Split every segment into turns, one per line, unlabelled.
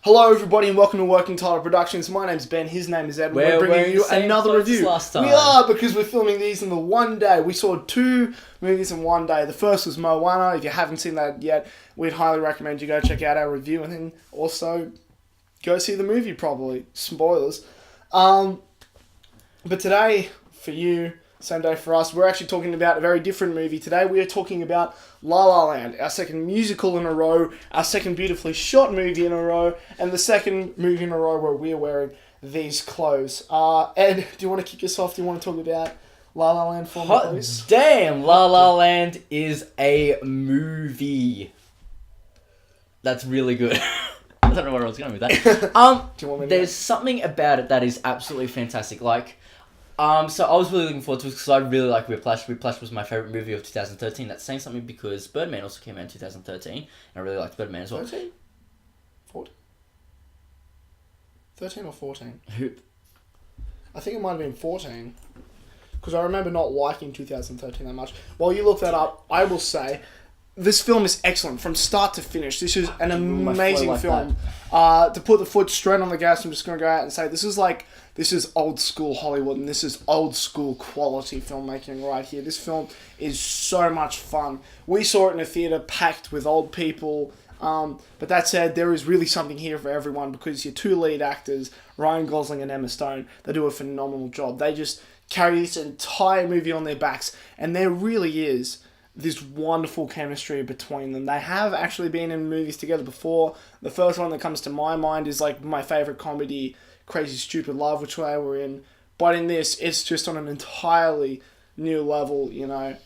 Hello everybody and welcome to Working Title Productions. My name's Ben, his name is Ed. We're bringing you another review.
Last time.
We are, because we're filming these in the one day. We saw 2 movies in one day. The first was Moana. If you haven't seen that yet, we'd highly recommend you go check out our review and then also go see the movie probably. Spoilers. But today, for you, same day for us, we're actually talking about a very different movie. Today we are talking about La La Land, our second musical in a row, our second beautifully shot movie in a row, and the second movie in a row where we are wearing these clothes. Ed, do you want to kick us off? Do you want to talk about La La Land for me, please?
Damn, La La Land is a movie. That's really good. I don't know where I was going with that.
Do you want me to
There's something about it that is absolutely fantastic. So I was really looking forward to it because I really like Whiplash. Whiplash was my favourite movie of 2013. That's saying something because Birdman also came out in 2013, and I really liked Birdman as well.
13? 14? 13 or 14?
Who?
I think it might have been 14. Because I remember not liking 2013 that much. While you look that up, I will say, this film is excellent from start to finish. This is an amazing film. To put the foot straight on the gas, I'm just going to go out and say this is old school Hollywood and this is old school quality filmmaking right here. This film is so much fun. We saw it in a theatre packed with old people. But that said, there is really something here for everyone because your 2 lead actors, Ryan Gosling and Emma Stone, they do a phenomenal job. They just carry this entire movie on their backs, and there really is this wonderful chemistry between them. They have actually been in movies together before. The first one that comes to my mind is like my favourite comedy, Crazy Stupid Love, which they were in. But in this, it's just on an entirely new level, you know.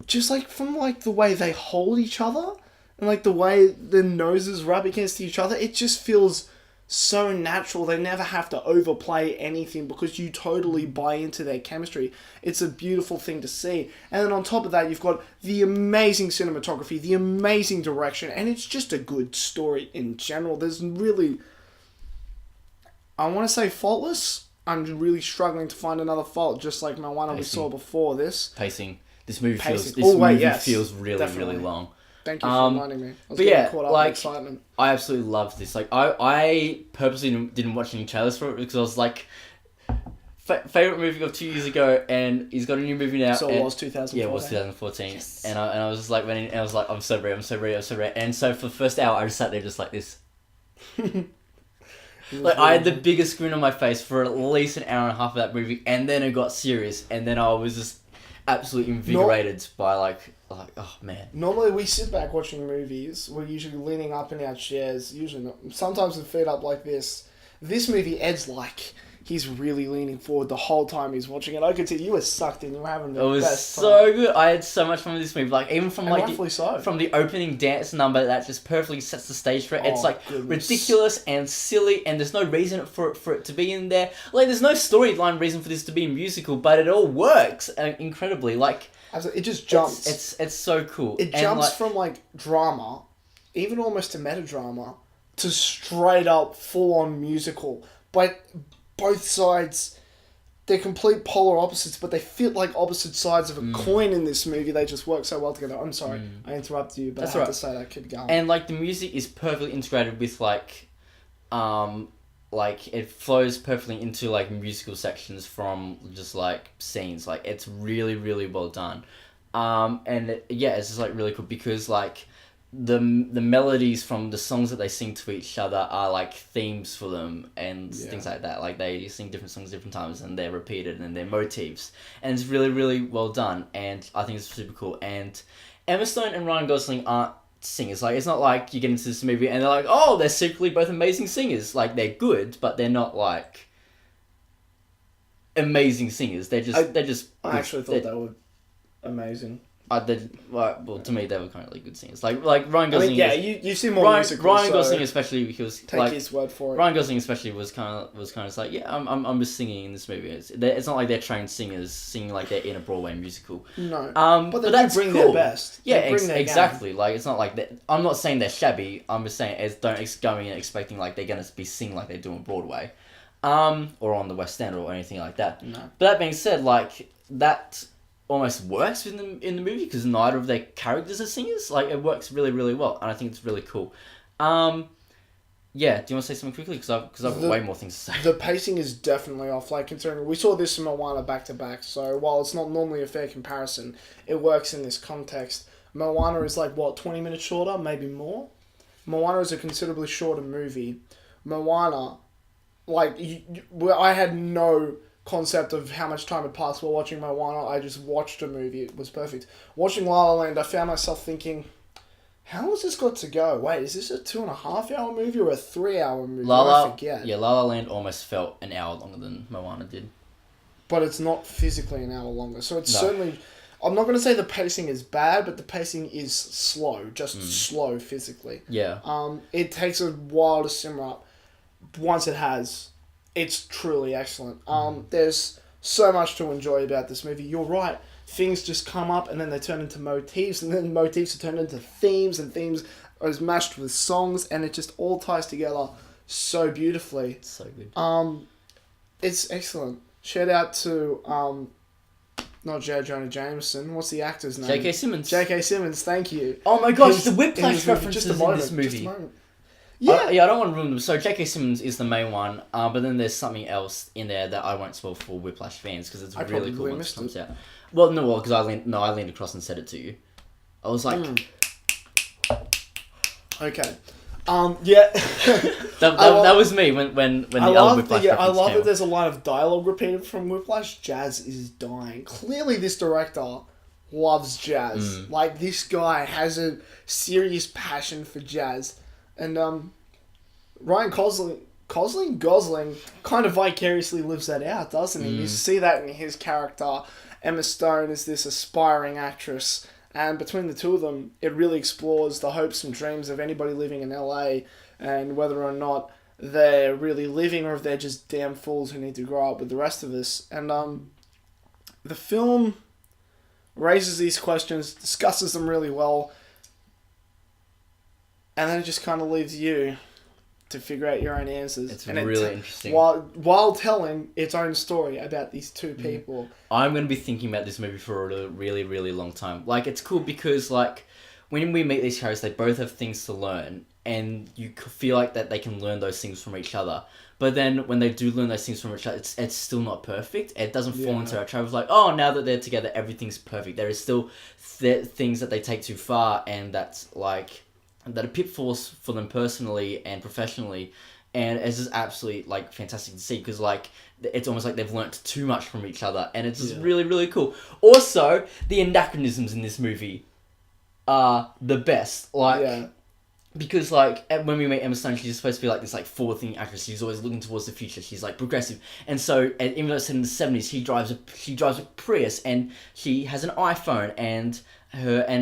Just from the way they hold each other and the way their noses rub against each other, it just feels so natural. They never have to overplay anything because you totally buy into their chemistry. It's a beautiful thing to see. And then on top of that, you've got the amazing cinematography, the amazing direction, and it's just a good story in general. There's really, I want to say faultless. I'm really struggling to find another fault, just like Moana we saw before this.
Pacing. This movie feels feels really,
definitely.
really long.
Thank you for reminding me. I was getting caught up in excitement.
I absolutely loved this. I purposely didn't watch any trailers for it because I was like, favorite movie of 2 years ago, and he's got a new movie now.
So it was 2014.
Yeah, it was 2014.
Yes.
And I was just like, I was like, I'm so ready. And so for the first hour, I just sat there just like this. I had the biggest grin on my face for at least an hour and a half of that movie, and then it got serious, and then I was just absolutely invigorated by oh man.
Normally we sit back watching movies. We're usually leaning up in our chairs. Sometimes with feet up like this. This movie, Ed's he's really leaning forward the whole time he's watching it. I could see you were sucked in. You were having the best time. It was
so good. I had so much fun with this movie. Even from
from
the opening dance number that just perfectly sets the stage for it. It's
goodness.
Ridiculous and silly, and there's no reason for it to be in there. There's no storyline reason for this to be a musical, but it all works incredibly.
It just jumps.
It's so cool.
It jumps from drama, even almost to melodrama, to straight up full on musical. But both sides, they're complete polar opposites, but they fit like opposite sides of a coin in this movie. They just work so well together. I'm sorry, I interrupted you, but that's I have to say that. Keep going.
And the music is perfectly integrated with it flows perfectly into musical sections from just scenes. It's really, really well done. It's just really cool because the melodies from the songs that they sing to each other are themes for them and things like that. They sing different songs different times and they're repeated and they're motifs, and it's really, really well done, and I think it's super cool. And Emma Stone and Ryan Gosling aren't singers. It's not like you get into this movie and they're they're secretly both amazing singers. They're good, but they're not amazing singers. They're just
I actually thought they were amazing.
To me, they were currently good singers. Ryan Gosling.
You see more musicals.
Ryan Gosling, especially, because
take his word for it.
Ryan Gosling, especially, was kind of I'm just singing in this movie. It's not like they're trained singers singing like they're in a Broadway musical.
No.
But they
bring their best.
Yeah, exactly. It's not like that. I'm not saying they're shabby. I'm just saying don't go in expecting they're gonna be singing like they do on Broadway, or on the West End or anything like that.
No.
But that being said, that almost works in the movie because neither of their characters are singers. It works really, really well, and I think it's really cool. Yeah, do you want to say something quickly? Because I've got way more things to say.
The pacing is definitely off. Like, considering we saw this in Moana back to back, so while it's not normally a fair comparison, it works in this context. Moana is like, what, 20 minutes shorter, maybe more? Moana is a considerably shorter movie. Moana, like, I had no concept of how much time had passed while watching Moana. I just watched a movie. It was perfect. Watching La La Land, I found myself ting, how has this got to go? Wait, is this a 2.5-hour movie or a 3-hour movie? I forget.
Yeah, La La Land almost felt an hour longer than Moana did.
But it's not physically an hour longer. So it's certainly... I'm not going to say the pacing is bad, but the pacing is slow. Just slow physically.
Yeah.
It takes a while to simmer up. Once it has, it's truly excellent. There's so much to enjoy about this movie. You're right. Things just come up and then they turn into motifs, and then motifs are turned into themes, and themes are mashed with songs, and it just all ties together so beautifully.
It's so good.
It's excellent. Shout out to not J. Jonah Jameson. What's the actor's name?
J.K. Simmons.
J.K. Simmons. Thank you.
Oh my gosh, the Whiplash references in this movie.
Just a moment.
Yeah, I don't want to ruin them. So J.K. Simmons is the main one, but then there's something else in there that I won't spoil for Whiplash fans because it's really cool once it comes out. Well, no, because I leaned across and said it to you. I was like,
okay, yeah.
that was me when the other Whiplash.
I love that there's a line of dialogue repeated from Whiplash. Jazz is dying. Clearly, this director loves jazz. Like, this guy has a serious passion for jazz. And Ryan Gosling kind of vicariously lives that out, doesn't he? You see that in his character. Emma Stone is this aspiring actress, and between the two of them, it really explores the hopes and dreams of anybody living in LA, and whether or not they're really living or if they're just damn fools who need to grow up with the rest of us. And the film raises these questions, discusses them really well, and then it just kind of leaves you to figure out your own answers.
It's really interesting.
While telling its own story about these two people.
I'm going to be thinking about this movie for a really, really long time. Like, it's cool because, like, when we meet these characters, they both have things to learn, and you feel like that they can learn those things from each other. But then when they do learn those things from each other, it's still not perfect. It doesn't fall into our trap of like, oh, now that they're together, everything's perfect. There is still things that they take too far, and that's like... that are pitfalls for them personally and professionally, and it's just absolutely like fantastic to see because like it's almost like they've learnt too much from each other, and it's just really, really cool. Also, the anachronisms in this movie are the best. Like, because like when we meet Emma Stone, she's supposed to be like this like forward-thinking actress. She's always looking towards the future. She's like progressive, and so even though it's set in the 70s, she drives a Prius, and she has an iPhone, and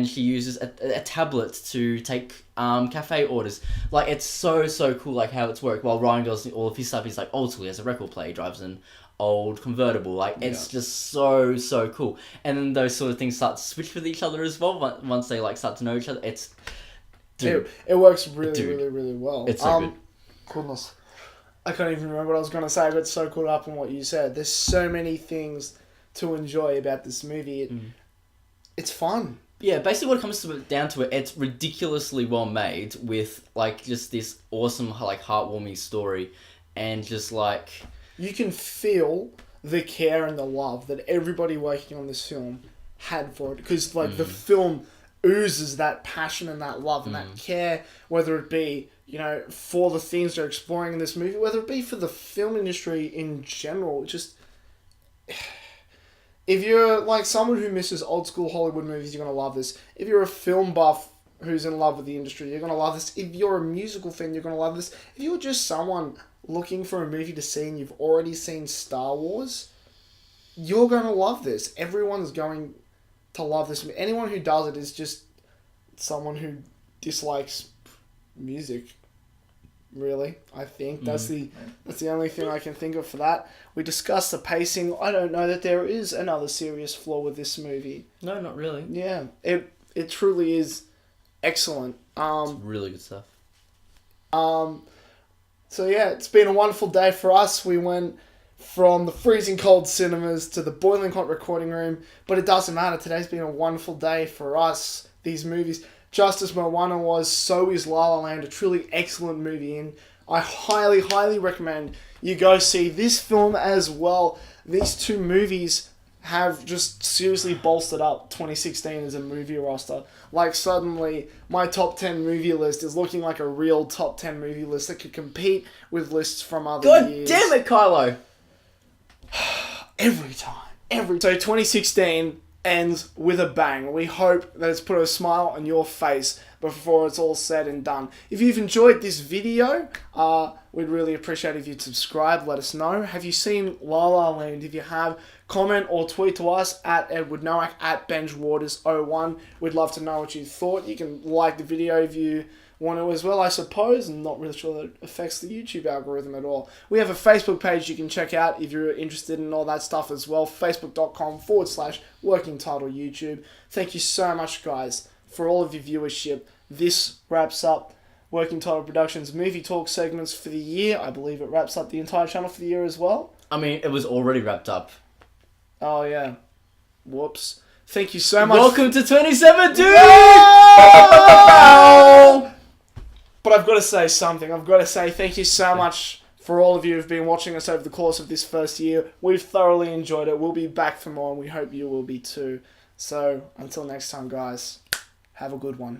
she uses a tablet to take cafe orders. Like, it's so cool like how it's worked. While Ryan does all of his stuff, he's like old school. He has a record player, he drives an old convertible. Like, it's just so cool. And then those sort of things start to switch with each other as well once they like start to know each other. It's
it works really well.
It's so good.
Goodness, I can't even remember what I was going to say. I got so caught up in what you said. There's so many things to enjoy about this movie. It's fun.
Yeah, basically what it comes down to it's ridiculously well made with like just this awesome like heartwarming story, and just like
you can feel the care and the love that everybody working on this film had for it, because like the film oozes that passion and that love and that care, whether it be, you know, for the themes they're exploring in this movie, whether it be for the film industry in general. Just if you're like someone who misses old school Hollywood movies, you're going to love this. If you're a film buff who's in love with the industry, you're going to love this. If you're a musical fan, you're going to love this. If you're just someone looking for a movie to see and you've already seen Star Wars, you're going to love this. Everyone's going to love this. Anyone who does it is just someone who dislikes music. Really, I think that's the only thing I can think of for that. We discussed the pacing. I don't know that there is another serious flaw with this movie.
No, not really.
Yeah, it truly is excellent.
It's really good stuff.
So yeah, it's been a wonderful day for us. We went from the freezing cold cinemas to the boiling hot recording room, but it doesn't matter. Today's been a wonderful day for us. These movies. Just as Moana was, so is La La Land, a truly excellent movie. And I highly, highly recommend you go see this film as well. These two movies have just seriously bolstered up 2016 as a movie roster. Like, suddenly, my top 10 movie list is looking like a real top 10 movie list that could compete with lists from other
God
years.
damn it, Kylo!
Every time. So 2016 ends with a bang. We hope that it's put a smile on your face before it's all said and done. If you've enjoyed this video, we'd really appreciate if you'd subscribe. Let us know. Have you seen La La Land? If you have, comment or tweet to us at Edward Nowak, at BenjWaters01. We'd love to know what you thought. You can like the video if you want to as well, I suppose. I'm not really sure that it affects the YouTube algorithm at all. We have a Facebook page you can check out if you're interested in all that stuff as well. Facebook.com/Working Title YouTube. Thank you so much, guys, for all of your viewership. This wraps up Working Title Productions movie talk segments for the year. I believe it wraps up the entire channel for the year as well.
I mean, it was already wrapped up.
Oh, yeah. Whoops. Thank you so much.
Welcome to 2017!
Yeah! But I've got to say something. I've got to say thank you so much for all of you who've been watching us over the course of this first year. We've thoroughly enjoyed it. We'll be back for more, and we hope you will be too. So, until next time, guys, have a good one.